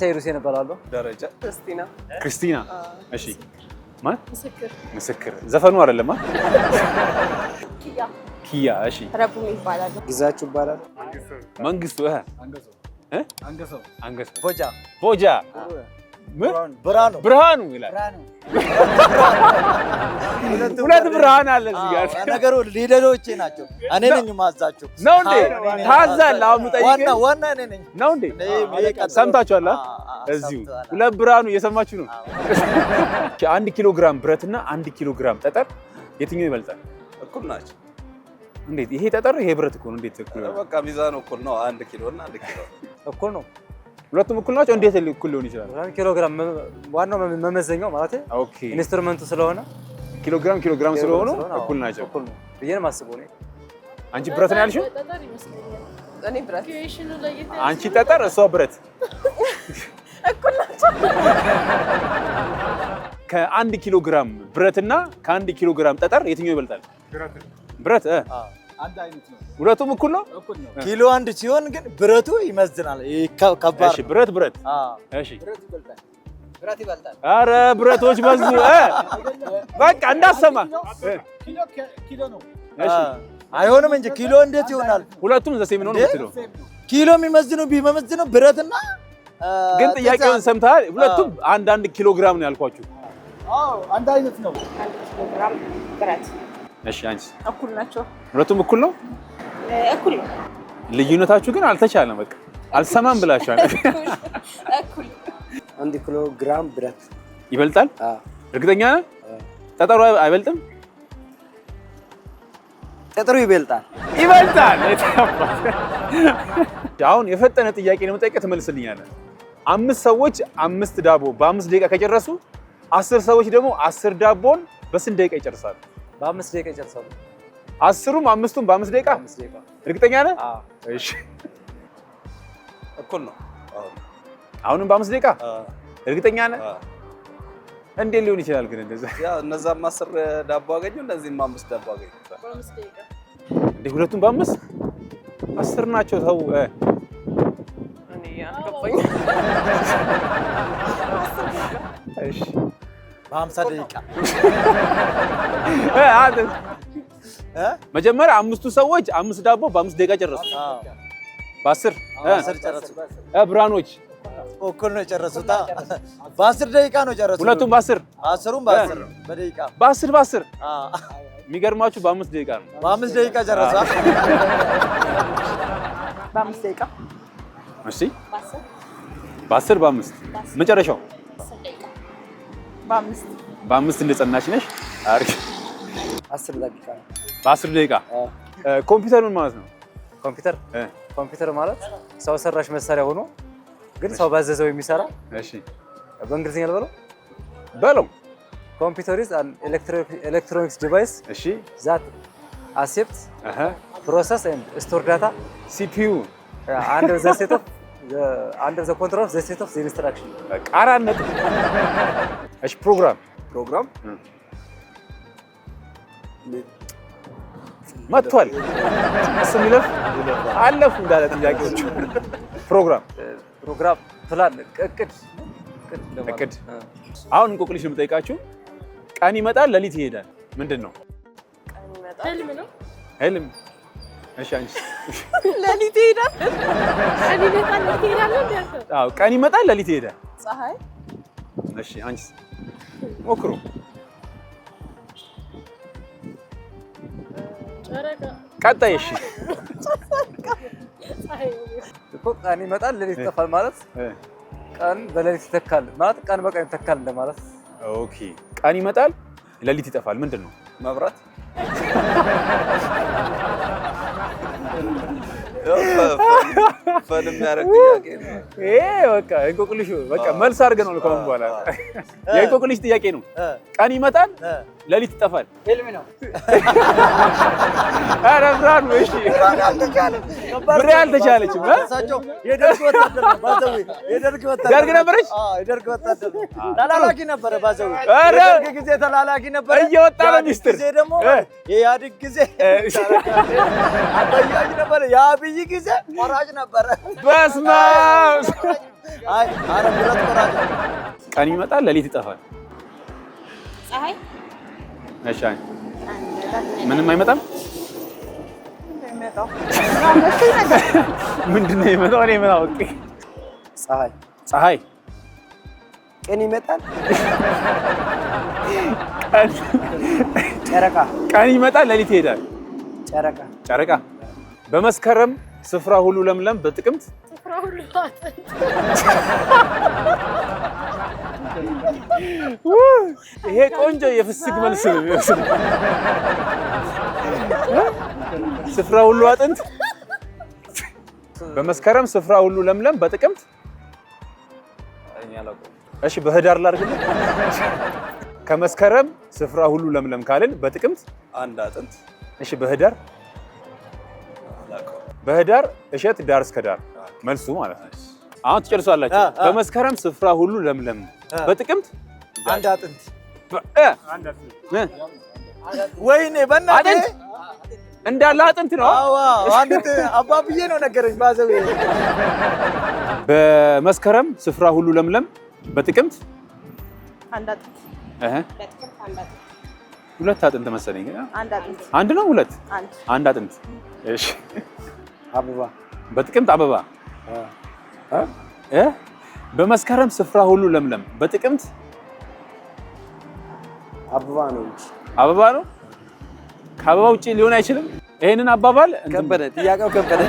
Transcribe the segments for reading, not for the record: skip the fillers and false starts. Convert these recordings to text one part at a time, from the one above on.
ሰይድ ሁሴን እባላለሁ። ደረጃ ክርስቲና እሺ ማን ምስክር ዘፈኑ አይደለም ኪያ እሺ ረቡም ይባላል ግዛችሁ ይባላል መንግስቱ አንገሶ ፎጃ ብርሃኑ ይላል ሁለት ብርሃን አለ እዚህ ጋር ነገሩ ሊደሮቼ ናቸው እኔ ነኝ ማዛችሁ ነው እንዴ ታዛል አሁን ጠይቄ ዋና እኔ ነኝ ነው እንዴ ሰምታችኋል እዚሁ ሁለት ብርሃኑ እየሰማችሁ ነው 1 ኪሎ ግራም ብረትና 1 ኪሎ ግራም ጠጠር የትኛው ይበልጣል እኩል ናቸው እንዴት ይሄ ጠጠር ይሄ ብረት እኮ ነው እንዴት እኩል ነው በቃ ሚዛኑ እኩል ነው 1 ኪሎ እና 1 ኪሎ እኩል ነው ሁለቱም እኩል ናቸው እንዴት እኩል ሊሆን ይችላል 1 ኪሎ ግራም ዋናው መመዘኛው ማለት ኦኬ ኢንስትሩመንቱ ስለሆነ ኪሎ ግራም ስለሆነ እኩል ናቸው እኩል ነው ብዬ ማስበው ነው አንቺ ብረት ነው ያልሽው ጠጠር ይመስለኛል እኔ ብረት ክሬሽኑ ላይ አንቺ ጠጠር እሷ ብረት እኩል ናቸው ከ1 ኪሎ ግራም ብረትና ከ1 ኪሎ ግራም ጠጠር የትኛው ይበልጣል ብረት አንድ አይነት ነው ሁለቱም እኩል ነው ኪሎ አንድ ሲሆን ግን ብረቱ ይመዝናል ከባድ እሺ ብረት እሺ ብረት ይበልጣል አረ ብረቶች በዙ በቃ እንዳሰማ ኪሎ ነው እሺ አይሆንም እንጂ ኪሎ እንዴት ይሆናል ሁለቱም ዘሴም ነው የምትለው ኪሎ የሚመዝነው ብረትና ግን ጥያቄውን ሰምተሃል ሁለቱም አንድ ኪሎ ግራም ነው ያልኳችሁ አዎ አንድ አይነት ነው 1 ኪሎ ግራም ብረት እሺ አንቺ እኩል ናቸው ሁለቱም እኩል ነው እኩል ነው ልዩነታችሁ ግን አልተቻለም በቃ አልሰማም ብላችኋል እኩል 1 ኪሎ ግራም ብረት ይበልጣል እርግጠኛ ነህ ጠጠሩ አይበልጥም ጠጠሩ ይበልጣል አሁን የፈጠነ ጥያቄ ነው የምጠይቀህ ትመልስልኛለህ 5 ሰዎች 5 ዳቦ በ5 ደቂቃ ከጨረሱ 10 ሰዎች ደግሞ 10 ዳቦን በስንት ደቂቃ ይጨርሳሉ በ5 ደቂቃ ይጨርሳሉ 10ሩም 5ቱም በ5 ደቂቃ እርግጠኛ ነህ እሺ እኩል ነው አሁንም በ5 ደቂቃ እርግጠኛ ነህ እንዴት ሊሆን ይችላል ግን እንደዛ ያው እነዛም 10 ዳቦ አገኙ እነዚህም 5 ዳቦ አገኙ በ5 ደቂቃ እንዴ ሁለቱም በ5 10 ናቸው ተው እኔ አልገባኝ እሺ በ50 ደቂቃ መጀመሪያ 5ቱ ሰዎች 5 ዳቦ በ5 ደቂቃ ጨረሱ በ10 ጨረሱ ብርሃኖች እኩል ነው ጨረሱታ በ10 ደቂቃ ነው ጨረሱ ሁለቱም በ10 10ሩም በ10 በደቂቃ በ10 የሚገርማችሁ በ5 ደቂቃ ነው በ5 ደቂቃ ጨረሱ በ5 ደቂቃ እሺ በ10 በ5 መጨረሻው በ5 እንደጸናሽ ነሽ አሪፍ 10 ደቂቃ በ10 ደቂቃ ኮምፒውተር ምን ማለት ነው ኮምፒውተር ማለት ሰው ሰራሽ መሳሪያ ሆኖ ግን ሰው ባዘዘው የሚሰራ እሺ በእንግሊዝኛ በለው ኮምፒውተር is an electronics device እሺ that accepts process and store data CPU under the control of the set of the instruction ቃራነት እሺ ፕሮግራም መጥቷል እሱ የሚለፍ አለፉ እንዳለ ጥያቄዎቹ ፕሮግራም ፕላን እቅድ አሁን እንቆቅልሽ ነው የምጠይቃችሁ ቀን ይመጣል ሌሊት ይሄዳል ምንድን ነው ቀን ይመጣል ህልም እሺ አንቺ ሌሊት ይሄዳል አዎ ቀን ይመጣል ሌሊት ይሄዳል ፀሐይ እሺ አንቺ ሞክሩ ቀጣይ እሺ እኮ ቀን ይመጣል ሌሊት ይጠፋል ማለት ቀን በሌሊት ይተካል ማለት ቀን በቀን ይተካል እንደማለት ኦኬ ቀን ይመጣል ሌሊት ይጠፋል ምንድን ነው መብራት ፈንም ያረግ ጥያቄ ነው ይሄ በቃ እንቆቅልሽ በቃ መልስ አድርገን ነው ከሆነ በኋላ የእንቆቅልሽ ጥያቄ ነው ቀን ይመጣል ሌሊት ይጠፋል ህልም ነው አረ ብራን ወይሽ ብሬ አልተቻለችም እሳቸው የደርግ ወታደር ነው ባዘው የደርግ ወታደር ደርግ ነበረች የደርግ ወታደር ተላላኪ ነበረ ባዘው የደርግ ጊዜ ተላላኪ ነበረ እየወጣ ነው ሚስጥር ጊዜ ደግሞ የኢህአዴግ ጊዜ አባያጅ ነበረ የአብይ ጊዜ ወራጅ ነበረ በስመ አብ! አይ ኧረ ብረት ቆራጭ። ቀን ይመጣል ሌሊት ይጠፋል። ፀሐይ። እሺ ምንም አይመጣም። ምንድን ነው የሚመጣው? እኔ ምን አውቄ። ፀሐይ ፀሐይ። ቀን ይመጣል። ጨረቃ። ቀን ይመጣል ሌሊት ይሄዳል። ጨረቃ። ጨረቃ። በመስከረም ስፍራ ሁሉ ለምለም፣ በጥቅምት ስፍራ ሁሉ አጥንት። ይሄ ቆንጆ የፍስክ መልስ ነው የሚመስለው። ስፍራ ሁሉ አጥንት፣ በመስከረም ስፍራ ሁሉ ለምለም፣ በጥቅምት እሺ፣ በህዳር ላድርግልህ። ከመስከረም ስፍራ ሁሉ ለምለም ካልን በጥቅምት አንድ አጥንት። እሺ፣ በህዳር በህዳር እሸት ዳር እስከ ዳር መልሱ ማለት ነው። አሁን ትጨርሷላችሁ። በመስከረም ስፍራ ሁሉ ለምለም፣ በጥቅምት አንድ አጥንት። ወይኔ በእናትህ እንዳለ አጥንት ነው። አዎ አንድ አባብዬ ነው ነገረኝ። ባዘው በመስከረም ስፍራ ሁሉ ለምለም፣ በጥቅምት አንድ አጥንት። በጥቅምት አንድ አጥንት። ሁለት አጥንት መሰለኝ። አንድ አጥንት። አንድ ነው ሁለት? አንድ። አንድ አጥንት። እሺ፣ አበባ። በጥቅምት አበባ። በመስከረም ስፍራ ሁሉ ለምለም፣ በጥቅምት አበባ ነው እንጂ አበባ ነው። ከአበባ ውጪ ሊሆን አይችልም። ይሄንን አባባል ከበደ፣ ጥያቄው ከበደ።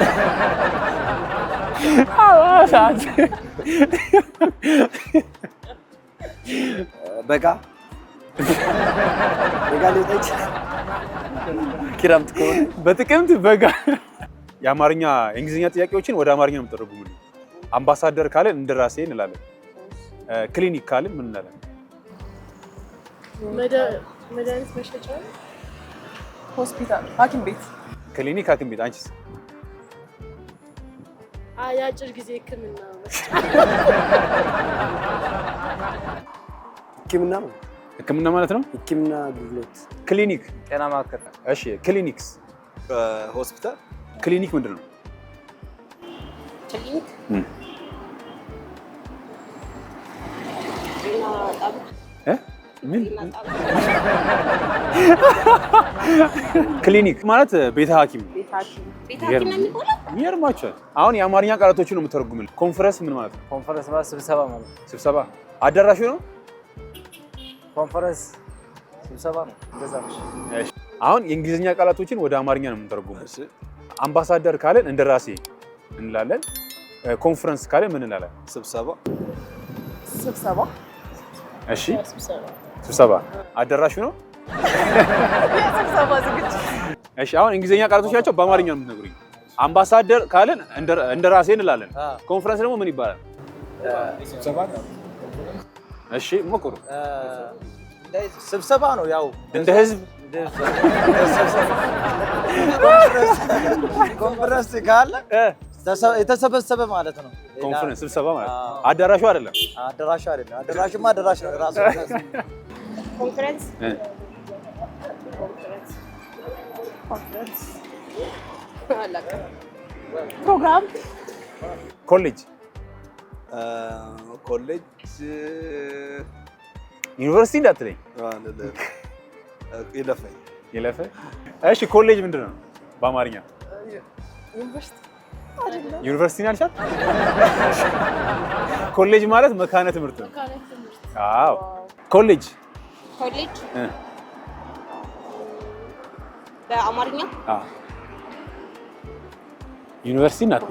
በጋ በጋ ሊወጣ ይችላል። ክረምት ከሆነ በጥቅምት በጋ። የአማርኛ የእንግሊዝኛ ጥያቄዎችን ወደ አማርኛ ነው የምትተረጉሙልኝ። አምባሳደር ካለን እንደራሴ እንላለን። ክሊኒክ ካለን ምን እንላለን? መድኃኒት መሸጫ፣ ሆስፒታል፣ ሐኪም ቤት። ክሊኒክ፣ ሐኪም ቤት። አንቺስ? የአጭር ጊዜ ሕክምና ሕክምና ነው። ሕክምና ማለት ነው። ሕክምና አገልግሎት። ክሊኒክ፣ ጤና ማዕከል። እሺ፣ ክሊኒክስ? ሆስፒታል። ክሊኒክ ምንድን ነው? ክሊኒክ ምን? ክሊኒክ ማለት ቤተ ሐኪም። ቤተ ሐኪም ነው የሚባለው። ይገርማችኋል። አሁን የአማርኛ ቃላቶችን ነው የምተረጉምልህ። ኮንፈረንስ ምን ማለት ነው? ኮንፈረንስ ማለት ስብሰባ ማለት ነው። ስብሰባ። አዳራሹ ነው። ኮንፈረንስ ስብሰባ ነው። እንደዛ ነው። እሺ፣ አሁን የእንግሊዝኛ ቃላቶችን ወደ አማርኛ ነው የምንተረጉመው። አምባሳደር ካለን እንደራሴ እንላለን። ኮንፈረንስ ካለን ምን እንላለን? ስብሰባ። ስብሰባ። እሺ፣ ስብሰባ። አዳራሹ ነው። የስብሰባ ዝግጅት። እሺ፣ አሁን እንግሊዝኛ ቃላቶች ናቸው። በአማርኛ ነው የምትነግሩኝ። አምባሳደር ካለን እንደራሴ እንላለን። ኮንፈረንስ ደግሞ ምን ይባላል? ስብሰባ። እሺ፣ ሞክሩ። ስብሰባ ነው ያው እንደ ህዝብ ኮንፈረንስ ካለ የተሰበሰበ ማለት ነው። ኮንፈረንስ ስብሰባ ማለት አዳራሹ አይደለም። አዳራሹ አይደለም። አዳራሹማ አዳራሽ ነው ራሱ። ኮንፈረንስ ፕሮግራም። ኮሌጅ ኮሌጅ ዩኒቨርሲቲ እንዳትለኝ። ይለፈኝ ይለፈ። እሺ፣ ኮሌጅ ምንድን ነው በአማርኛ? ዩኒቨርሲቲ ዩኒቨርሲቲ ነው ያልሻት? ኮሌጅ ማለት መካነ ትምህርት ነው። አዎ፣ ኮሌጅ። ኮሌጅ በአማርኛ ዩኒቨርሲቲ ናት።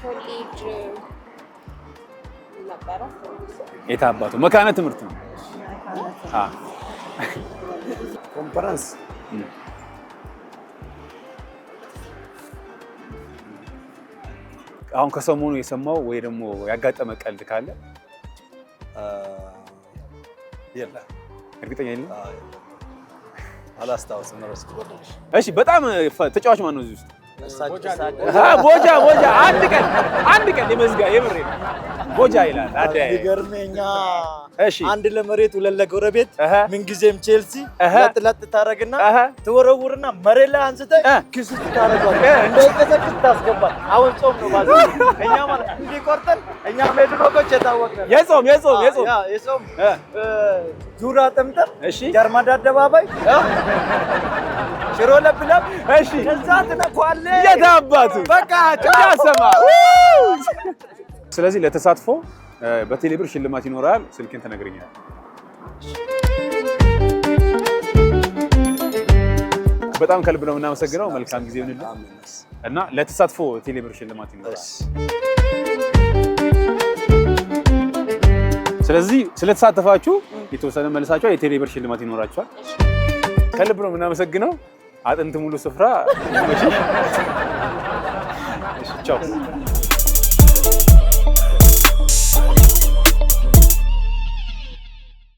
ኮሌጅ ነበረ። የት አባቱ መካነ ትምህርት ነው። ኮንፈረንስ አሁን ከሰሞኑ የሰማው ወይ ደግሞ ያጋጠመ ቀልድ ካለ? የለም። እርግጠኛ የለም። አላስታውስም። እሺ፣ በጣም ተጫዋች ማን ነው እዚህ ውስጥ? ቦጃ አንድ ቀን የመዝጋ የምሬ ቦጃ ይላል አዳይ ይገርመኛ እሺ አንድ ለመሬት ሁለት ለጎረቤት ምንጊዜም ቼልሲ ለጥ ታረግና ትወረውርና መሬት ላይ አንስተህ ኪስ ውስጥ ታረጋለህ እንደቀሰቅስ ታስገባል አሁን ጾም ነው ባዚ እኛ ማለት እንዲቆርጠን እኛ ሜድሮኮች የታወቅነው የጾም ዙራ ጥምጥም እሺ ጀርመን አደባባይ ሽሮ ለብለብ እሺ ከዛ ትነኳለህ የታባቱ በቃ ያሰማ ስለዚህ ለተሳትፎ በቴሌብር ሽልማት ይኖራል። ስልክን ተነግረኛል። በጣም ከልብ ነው እናመሰግነው። መልካም ጊዜ ይሁንልን እና ለተሳትፎ ቴሌብር ሽልማት ይኖራል። ስለዚህ ስለተሳተፋችሁ የተወሰነ መልሳችሁ የቴሌብር ሽልማት ይኖራችኋል። ከልብ ነው እናመሰግነው። አጥንት ሙሉ ስፍራ ቻው